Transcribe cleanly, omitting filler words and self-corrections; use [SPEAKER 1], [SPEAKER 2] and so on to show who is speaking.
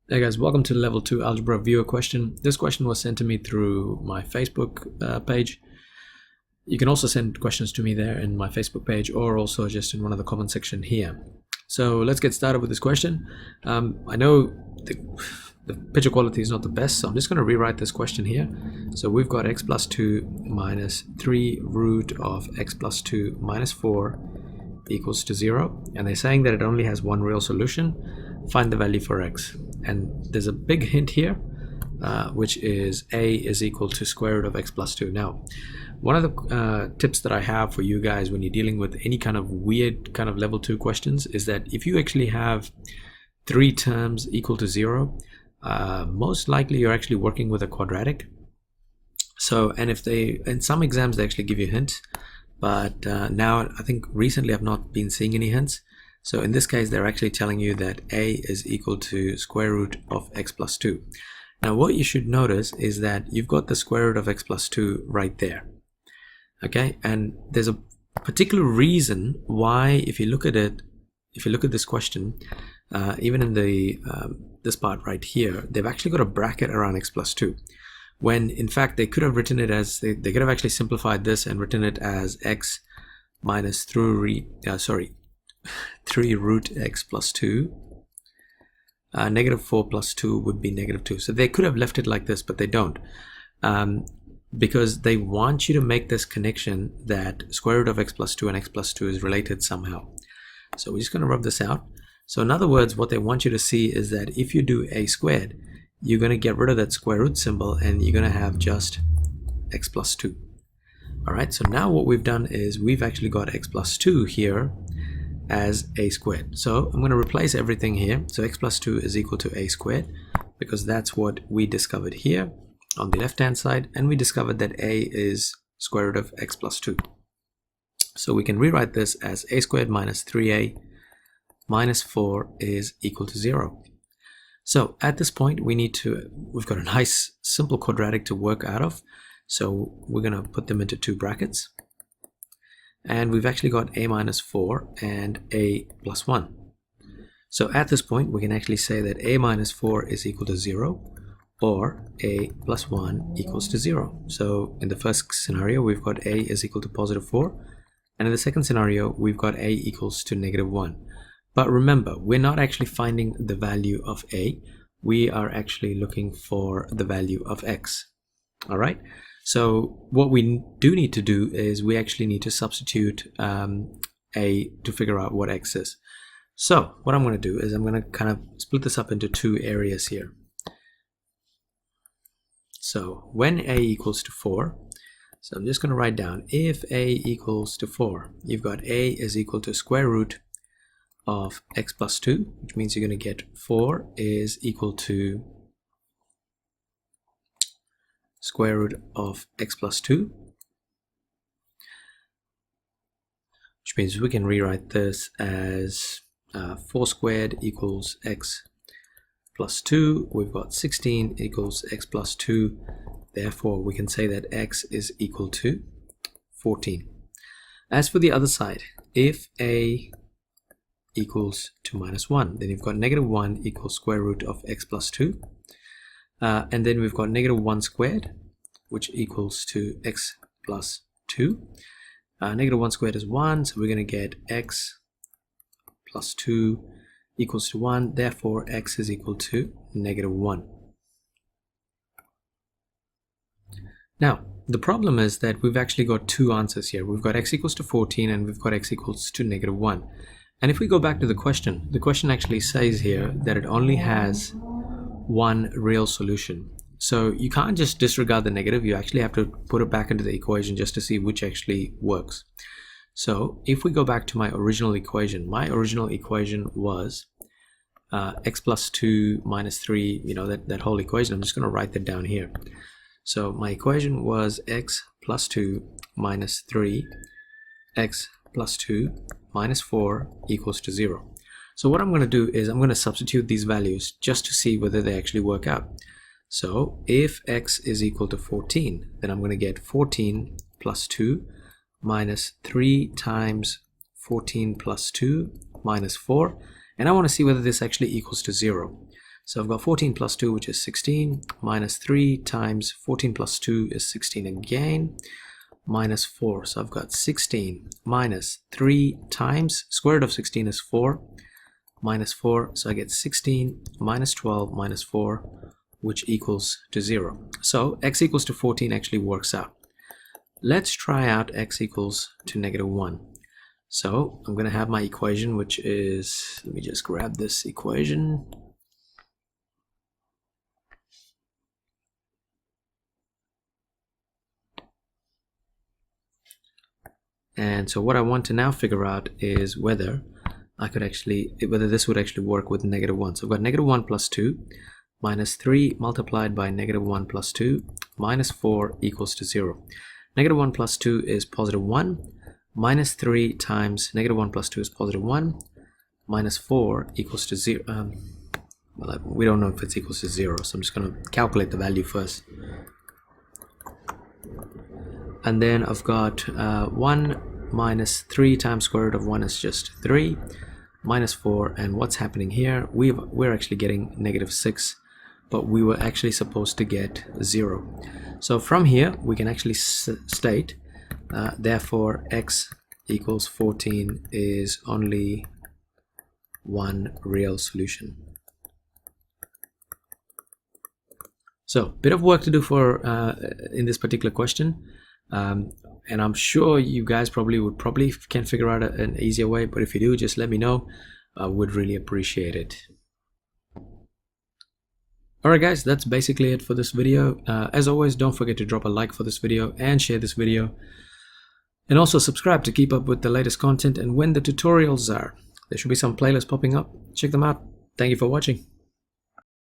[SPEAKER 1] Hey guys, welcome to level 2 algebra viewer question. This question was sent to me through my Facebook page. You can also send questions to me there in my Facebook page or also just in one of the comment section here. So let's get started with this question. I know the picture quality is not the best, so I'm just going to rewrite this question here. So we've got x plus 2 minus 3 root of x plus 2 minus 4 equals to 0, and they're saying that it only has one real solution. Find the value for x, and there's a big hint here, which is a is equal to square root of x plus 2. Now, one of the tips that I have for you guys when you're dealing with any kind of weird kind of level 2 questions is that if you actually have 3 terms equal to 0, most likely you're actually working with a quadratic. So, and if they, in some exams they actually give you hints, but now I think recently I've not been seeing any hints. So in this case, they're actually telling you that a is equal to square root of x plus 2. Now what you should notice is that you've got the square root of x plus 2 right there. Okay, and there's a particular reason why, if you look at it, if you look at this question, even in the this part right here, they've actually got a bracket around x plus 2. When in fact they could have written it as, they could have actually simplified this and written it as x minus 3 root x plus 2. Negative 4 plus 2 would be negative 2. So they could have left it like this, but they don't. Because they want you to make this connection that square root of x plus 2 and x plus 2 is related somehow. So we're just going to rub this out. So in other words, what they want you to see is that if you do a squared, you're going to get rid of that square root symbol and you're going to have just x plus 2. Alright, so now what we've done is we've actually got x plus 2 here as a squared. So I'm going to replace everything here. So x plus 2 is equal to a squared, because that's what we discovered here on the left hand side, and we discovered that a is square root of x plus 2. So we can rewrite this as a squared minus 3a minus 4 is equal to 0. So at this point we've got a nice simple quadratic to work out of. So we're going to put them into 2 brackets. And we've actually got a minus 4 and a plus 1. So at this point we can actually say that a minus 4 is equal to 0, or a plus 1 equals to 0. So in the first scenario we've got a is equal to positive 4, and in the second scenario we've got a equals to negative 1. But remember, we're not actually finding the value of a, we are actually looking for the value of x. Alright, so what we do need to do is we actually need to substitute a to figure out what x is. So what I'm going to do is I'm going to kind of split this up into 2 areas here. So when a equals to 4, so I'm just going to write down, if a equals to 4, you've got a is equal to square root of x plus 2, which means you're going to get 4 is equal to square root of x plus 2, which means we can rewrite this as 4 squared equals x plus 2. We've got 16 equals x plus 2. Therefore, we can say that x is equal to 14. As for the other side, if a equals to minus 1, then you've got negative 1 equals square root of x plus 2. And then we've got negative 1 squared, which equals to x plus 2. Negative 1 squared is 1, so we're going to get x plus 2 equals to 1. Therefore, x is equal to negative 1. Now, the problem is that we've actually got 2 answers here. We've got x equals to 14 and we've got x equals to negative 1. And if we go back to the question actually says here that it only has one real solution. So you can't just disregard the negative, you actually have to put it back into the equation just to see which actually works. So if we go back to my original equation was x plus 2 minus 3, you know, that whole equation. I'm just going to write that down here. So my equation was x plus 2 minus 3, x plus 2 minus 4 equals to 0. So what I'm going to do is I'm going to substitute these values just to see whether they actually work out. So if x is equal to 14, then I'm going to get 14 plus 2 minus 3 times 14 plus 2 minus 4, and I want to see whether this actually equals to 0. So I've got 14 plus 2, which is 16, minus 3 times 14 plus 2 is 16 again, minus 4. So I've got 16 minus 3 times square root of 16 is 4, minus 4. So I get 16 minus 12 minus 4, which equals to 0. So x equals to 14 actually works out. Let's try out x equals to -1. So I'm going to have my equation, which is, let me just grab this equation. And so what I want to now figure out is whether this would actually work with -1. So I've got -1 plus 2 minus 3 multiplied by -1 plus 2 minus 4 equals to 0. -1 plus 2 is positive 1, minus 3 times -1 plus 2 is positive 1, minus 4 equals to 0. Well, we don't know if it's equals to 0, so I'm just going to calculate the value first. And then I've got 1 minus 3 times square root of 1 is just 3, minus 4, and what's happening here? We're actually getting -6, but we were actually supposed to get 0. So from here, we can actually state, therefore, x equals 14 is only one real solution. So, bit of work to do for in this particular question. And I'm sure you guys probably can figure out an easier way, but if you do, just let me know. I would really appreciate it. Alright guys, that's basically it for this video. As always, don't forget to drop a like for this video and share this video. And also subscribe to keep up with the latest content and when the tutorials are. There should be some playlists popping up. Check them out. Thank you for watching.